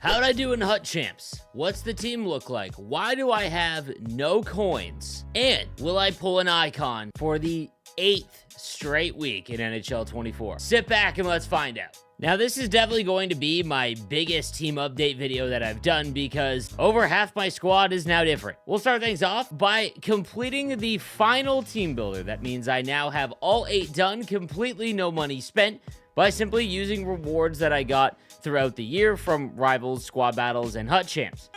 How'd I do in Hut Champs? What's the team look like? Why do I have no coins? And will I pull an icon for the 8th straight week in NHL 24? Sit back and let's find out. Now, this is definitely going to be my biggest team update video that I've done because over half my squad is now different. We'll start things off by completing the final team builder. That means I now have all 8 done, completely no money spent, by simply using rewards that I got throughout the year from Rivals, Squad Battles, and Hut Champs.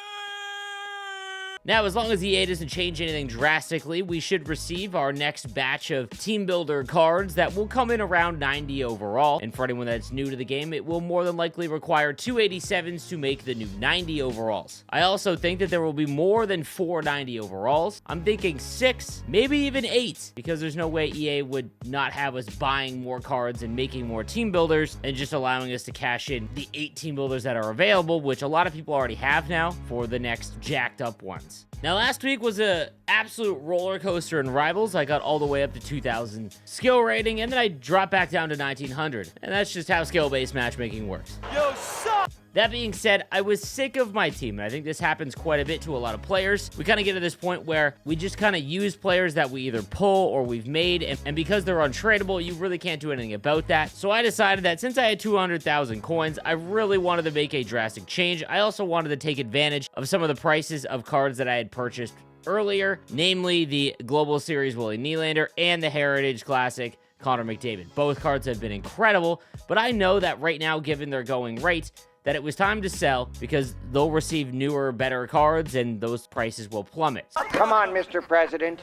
Now, as long as EA doesn't change anything drastically, we should receive our next batch of Team Builder cards that will come in around 90 overall. And for anyone that's new to the game, it will more than likely require 287s to make the new 90 overalls. I also think that there will be more than 490 overalls. I'm thinking 6, maybe even 8, because there's no way EA would not have us buying more cards and making more Team Builders and just allowing us to cash in the 8 Team Builders that are available, which a lot of people already have now, for the next jacked up ones. Now, last week was an absolute roller coaster in Rivals. I got all the way up to 2,000 skill rating, and then I dropped back down to 1,900. And that's just how skill-based matchmaking works. Yo, suck! That being said, I was sick of my team, and I think this happens quite a bit to a lot of players. We kind of get to this point where we just kind of use players that we either pull or we've made, and because they're untradeable, you really can't do anything about that. So I decided that since I had 200,000 coins, I really wanted to make a drastic change. I also wanted to take advantage of some of the prices of cards that I had purchased earlier, namely the Global Series Willie Nylander and the Heritage Classic Connor McDavid. Both cards have been incredible, but I know that right now, given their going rate, that it was time to sell because they'll receive newer, better cards and those prices will plummet. Come on, Mr. President.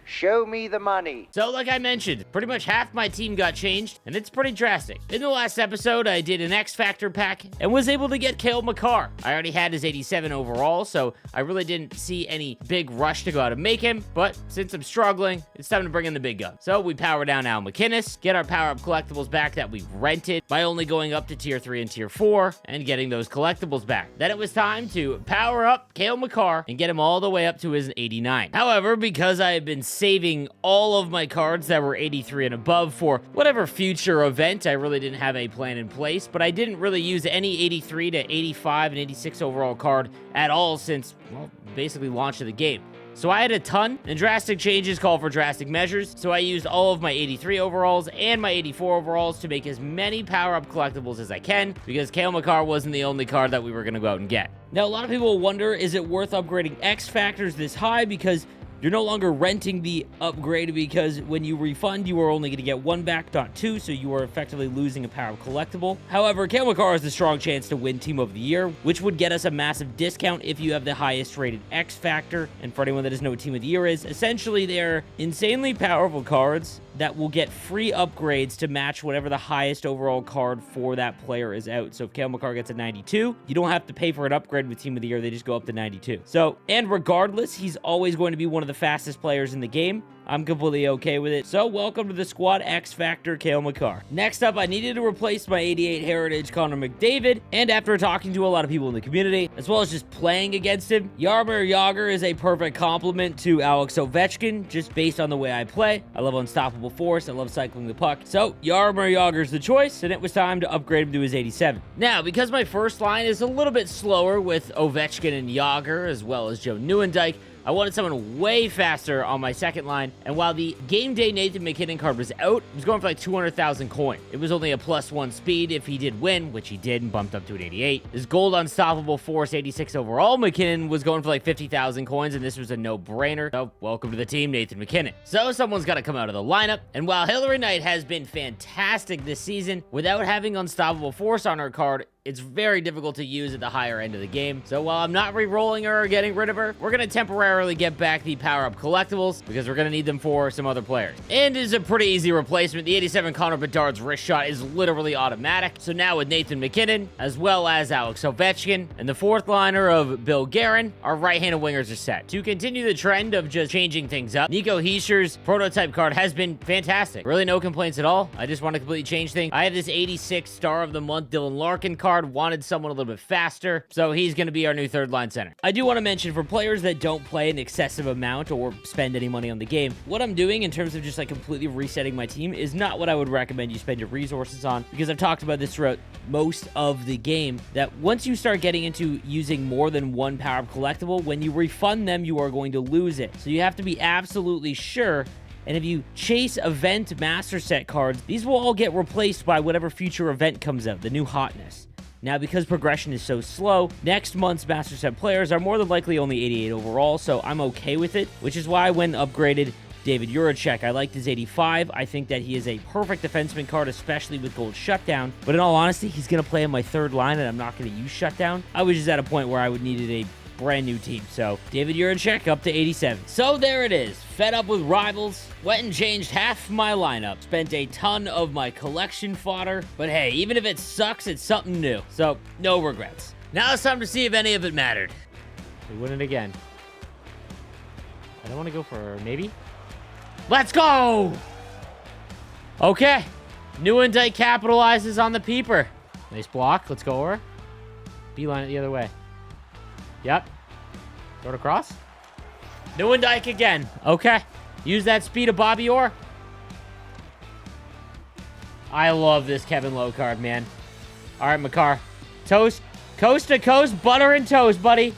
Show me the money. So, like I mentioned, pretty much half my team got changed, and it's pretty drastic. In the last episode, I did an X Factor pack and was able to get Cale Makar. I already had his 87 overall, so I really didn't see any big rush to go out and make him, but since I'm struggling, it's time to bring in the big gun. So we power down Al MacInnis, get our power-up collectibles back that we rented by only going up to Tier 3 and Tier 4, and getting those collectibles back. Then it was time to power up Cale Makar and get him all the way up to his 89. However, because I had been saving all of my cards that were 83 and above for whatever future event, I really didn't have a plan in place, but I didn't really use any 83 to 85 and 86 overall card at all since, well, basically launch of the game. So I had a ton, and drastic changes call for drastic measures, so I used all of my 83 overalls and my 84 overalls to make as many power-up collectibles as I can, because Cale Makar wasn't the only card that we were going to go out and get. Now, a lot of people wonder, is it worth upgrading X Factors this high, because you're no longer renting the upgrade, because when you refund, you are only going to get 1 back, not 2, so you are effectively losing a power collectible. However, Cale Makar has a strong chance to win Team of the Year, which would get us a massive discount if you have the highest rated X Factor. And for anyone that doesn't know what Team of the Year is, essentially they're insanely powerful cards that will get free upgrades to match whatever the highest overall card for that player is out. So if Cale Makar gets a 92, you don't have to pay for an upgrade with Team of the Year, they just go up to 92. So, and regardless, he's always going to be one of the fastest players in the game. I'm completely okay with it. So welcome to the squad, X Factor Cale Makar. Next up, I needed to replace my 88 Heritage Connor McDavid, and after talking to a lot of people in the community, as well as just playing against him, Jaromir Jagr is a perfect complement to Alex Ovechkin, just based on the way I play. I love unstoppable force, I love cycling the puck. So Jaromir Jagr is the choice, and it was time to upgrade him to his 87. Now, because my first line is a little bit slower with Ovechkin and Jagr, as well as Joe Nieuwendyk, I wanted someone way faster on my second line, and while the game day Nathan MacKinnon card was out, it was going for like 200,000 coin. It was only a +1 speed if he did win, which he did, and bumped up to an 88. His gold unstoppable force 86 overall MacKinnon was going for like 50,000 coins, and this was a no-brainer. So welcome to the team, Nathan MacKinnon. So someone's got to come out of the lineup, and while Hilary Knight has been fantastic this season, without having unstoppable force on her card, it's very difficult to use at the higher end of the game. So while I'm not re-rolling her or getting rid of her, we're going to temporarily get back the power-up collectibles because we're going to need them for some other players. And is a pretty easy replacement. The 87 Connor Bedard's wrist shot is literally automatic. So now with Nathan MacKinnon, as well as Alex Ovechkin, and the fourth liner of Bill Guerin, our right-handed wingers are set. To continue the trend of just changing things up, Nico Hischier's prototype card has been fantastic. Really no complaints at all. I just want to completely change things. I have this 86 Star of the Month Dylan Larkin card card, wanted someone a little bit faster, so he's going to be our new third line center. I do want to mention, for players that don't play an excessive amount or spend any money on the game, what I'm doing in terms of just like completely resetting my team is not what I would recommend you spend your resources on, because I've talked about this throughout most of the game, that once you start getting into using more than one power-up collectible, when you refund them, you are going to lose it. So you have to be absolutely sure. And if you chase event master set cards, these will all get replaced by whatever future event comes out, the new hotness. Now, because progression is so slow, next month's master set players are more than likely only 88 overall, so I'm okay with it, which is why when upgraded David Juracek, I liked his 85. I think that he is a perfect defenseman card, especially with gold shutdown. But in all honesty, he's going to play in my third line, and I'm not going to use shutdown. I was just at a point where I would needed a brand new team. So David Juracek up to 87. So there it is. Fed up with Rivals. Went and changed half my lineup. Spent a ton of my collection fodder. But hey, even if it sucks, it's something new. So no regrets. Now it's time to see if any of it mattered. We win it again. I don't want to go for maybe. Let's go! Okay. Newendike capitalizes on the peeper. Nice block. Let's go over. Beeline it the other way. Yep. Throw it across. Newendike again. Okay. Use that speed of Bobby Orr. I love this Kevin Lowe card, man. All right, Makar. Toast. Coast to coast. Butter and toast, buddy.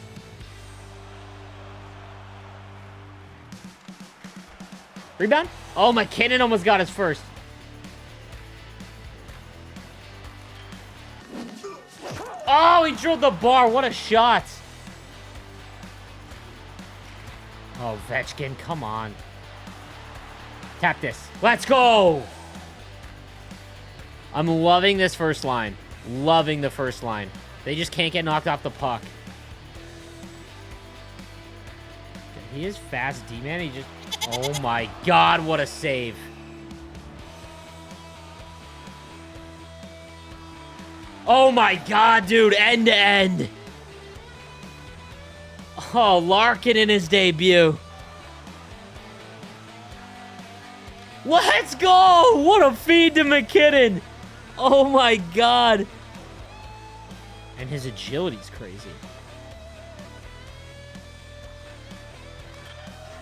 Rebound? Oh, McKinnon almost got his first. Oh, he drilled the bar. What a shot. Oh, Vetchkin, come on. Tap this. Let's go. I'm loving this first line. Loving the first line. They just can't get knocked off the puck. He is fast D-man. He just... Oh my God, what a save. Oh my God, dude, end to end. Oh, Larkin in his debut. Let's go! What a feed to McKinnon. Oh my God. And his agility's crazy.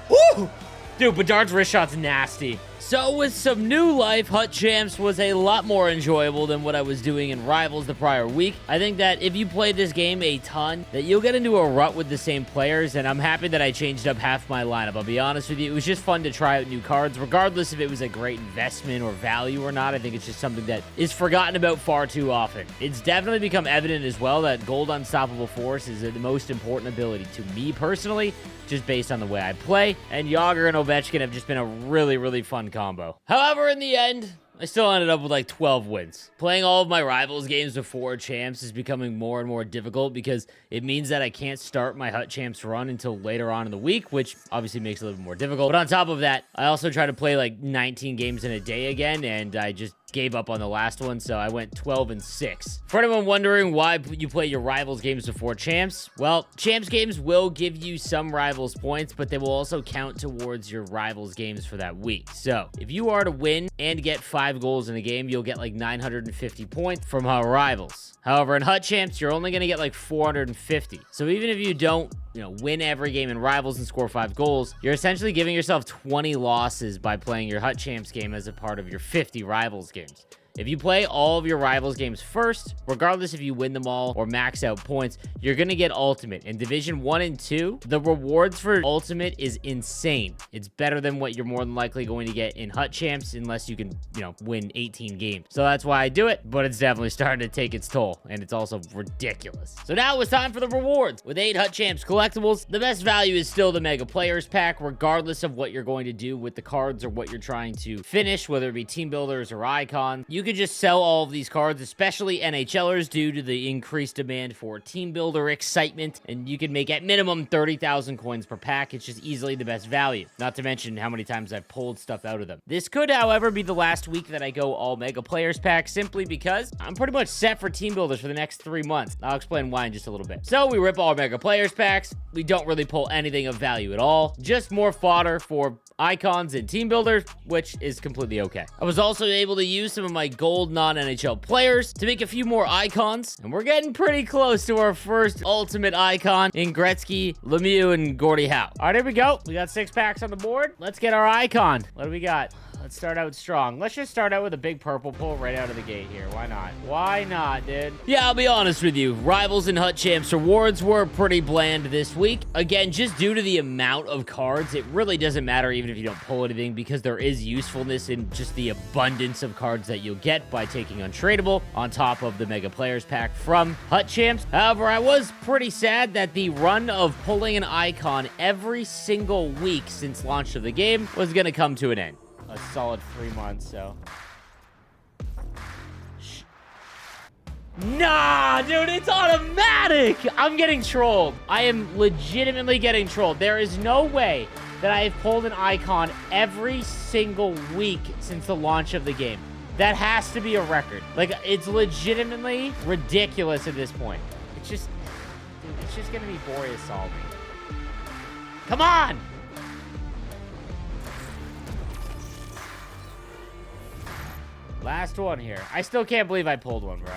Woo! Dude, Bedard's wrist shot's nasty. So with some new life, Hut Champs was a lot more enjoyable than what I was doing in Rivals the prior week. I think that if you play this game a ton, that you'll get into a rut with the same players, and I'm happy that I changed up half my lineup. I'll be honest with you, it was just fun to try out new cards, regardless if it was a great investment or value or not. I think it's just something that is forgotten about far too often. It's definitely become evident as well that Gold Unstoppable Force is the most important ability to me personally, just based on the way I play, and Yager and Ovechkin have just been a really, really fun combo. However, in the end, I still ended up with like 12 wins. Playing all of my Rivals games before Champs is becoming more and more difficult because it means that I can't start my Hut Champs run until later on in the week, which obviously makes it a little bit more difficult. But on top of that, I also try to play like 19 games in a day again, and I just gave up on the last one, so I went 12-6. For anyone wondering why you play your Rivals games before Champs, well, Champs games will give you some Rivals points, but they will also count towards your Rivals games for that week. So if you are to win and get 5 goals in a game, you'll get like 950 points from Rivals. However, in Hut Champs, you're only going to get like 450. So even if you don't, win every game in Rivals and score 5 goals, you're essentially giving yourself 20 losses by playing your Hut Champs game as a part of your 50 Rivals games. If you play all of your Rivals games first, regardless if you win them all or max out points, you're going to get Ultimate. In Division 1 and 2, the rewards for Ultimate is insane. It's better than what you're more than likely going to get in Hut Champs unless you can, win 18 games. So that's why I do it, but it's definitely starting to take its toll, and it's also ridiculous. So now it's time for the rewards. With 8 Hut Champs collectibles, the best value is still the Mega Players Pack, regardless of what you're going to do with the cards or what you're trying to finish, whether it be Team Builders or Icon. You could just sell all of these cards, especially NHLers, due to the increased demand for team builder excitement, and you can make at minimum 30,000 coins per pack. It's just easily the best value, not to mention how many times I've pulled stuff out of them. This could, however, be the last week that I go all Mega Players Pack, simply because I'm pretty much set for team builders for the next 3 months. I'll explain why in just a little bit. So we rip all Mega Players Packs. We don't really pull anything of value at all, just more fodder for Icons and team builders, which is completely okay. I was also able to use some of my gold non-NHL players to make a few more icons, and we're getting pretty close to our first ultimate icon in Gretzky, Lemieux, and Gordie Howe. All right, here we go. We got 6 packs on the board. Let's get our icon. What do we got? Let's start out strong. Let's just start out with a big purple pull right out of the gate here. Why not? Why not, dude? Yeah, I'll be honest with you. Rivals and Hut Champs rewards were pretty bland this week. Again, just due to the amount of cards, it really doesn't matter even if you don't pull anything because there is usefulness in just the abundance of cards that you'll get by taking Untradeable on top of the Mega Players pack from Hut Champs. However, I was pretty sad that the run of pulling an icon every single week since launch of the game was going to come to an end. A solid 3 months, so. Nah, dude, it's automatic. I'm getting trolled. I am legitimately getting trolled. There is no way that I have pulled an icon every single week since the launch of the game. That has to be a record. Like, it's legitimately ridiculous at this point. It's just, dude, it's just gonna be Boreas solving. Come on! Last one here. I still can't believe I pulled one, bro.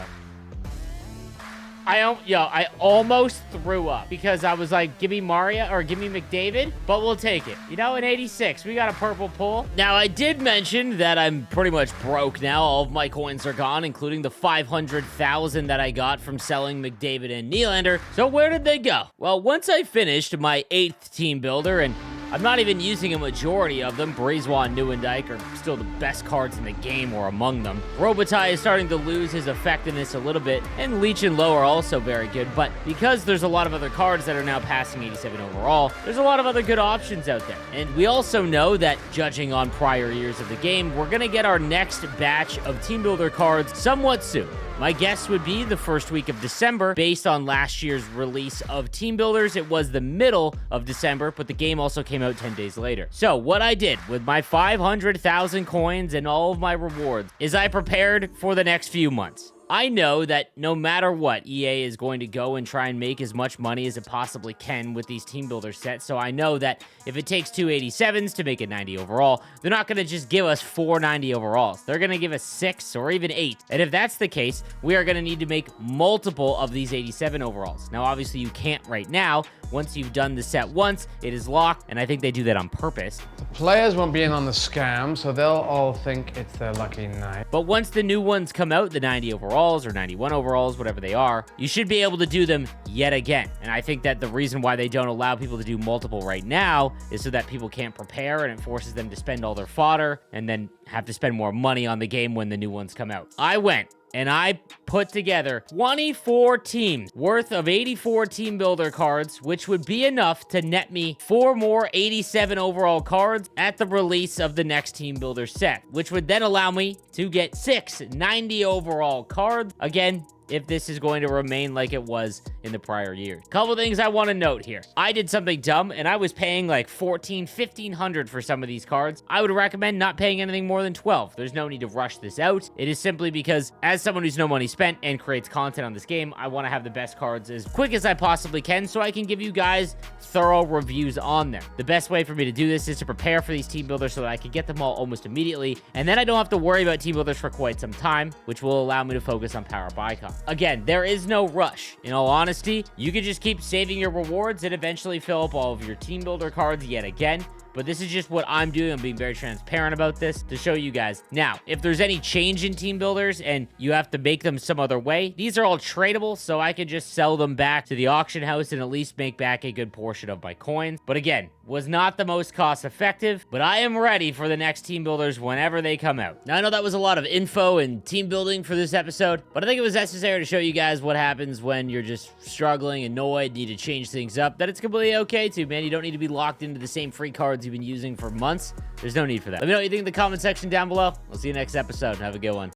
I almost threw up because I was like, give me Mario or give me McDavid, but we'll take it. You know, in 86, we got a purple pull. Now, I did mention that I'm pretty much broke now. All of my coins are gone, including the 500,000 that I got from selling McDavid and Nylander. So where did they go? Well, once I finished my 8th team builder, and I'm not even using a majority of them. Brisebois and Nieuwendyk are still the best cards in the game, or among them. Robitaille is starting to lose his effectiveness a little bit, and Leech and Lowe are also very good, but because there's a lot of other cards that are now passing 87 overall, there's a lot of other good options out there. And we also know that, judging on prior years of the game, we're going to get our next batch of team builder cards somewhat soon. My guess would be the first week of December. Based on last year's release of Team Builders, it was the middle of December, but the game also came out 10 days later. So what I did with my 500,000 coins and all of my rewards is I prepared for the next few months. I know that no matter what, EA is going to go and try and make as much money as it possibly can with these team builder sets. So I know that if it takes 2 87s to make it 90 overall, they're not going to just give us 4 90 overalls. They're going to give us 6 or even 8. And if that's the case, we are going to need to make multiple of these 87 overalls. Now, obviously, you can't right now. Once you've done the set once, it is locked, and I think they do that on purpose. The players won't be in on the scam, so they'll all think it's their lucky night. But once the new ones come out, the 90 overalls or 91 overalls, whatever they are, you should be able to do them yet again. And I think that the reason why they don't allow people to do multiple right now is so that people can't prepare, and it forces them to spend all their fodder and then have to spend more money on the game when the new ones come out. I went and I put together 24 teams worth of 84 team builder cards, which would be enough to net me 4 more 87 overall cards at the release of the next team builder set, which would then allow me to get 6 90 overall cards. Again, if this is going to remain like it was in the prior years. Couple things I want to note here. I did something dumb, and I was paying like $1,400-1,500 for some of these cards. I would recommend not paying anything more than $12. There's no need to rush this out. It is simply because, as someone who's no money spent and creates content on this game, I want to have the best cards as quick as I possibly can so I can give you guys thorough reviews on them. The best way for me to do this is to prepare for these team builders so that I can get them all almost immediately, and then I don't have to worry about team builders for quite some time, which will allow me to focus on Power Buy Con. Again, there is no rush. In all honesty, you can just keep saving your rewards and eventually fill up all of your team builder cards yet again. But this is just what I'm doing. I'm being very transparent about this to show you guys. Now, if there's any change in team builders and you have to make them some other way, these are all tradable, so I can just sell them back to the auction house and at least make back a good portion of my coins. But again, was not the most cost effective, but I am ready for the next team builders whenever they come out. Now, I know that was a lot of info and team building for this episode, but I think it was necessary to show you guys what happens when you're just struggling, annoyed, need to change things up, that it's completely okay to, man. You don't need to be locked into the same free cards you've been using for months. There's no need for that. Let me know what you think in the comment section down below. I'll see you next episode. Have a good one.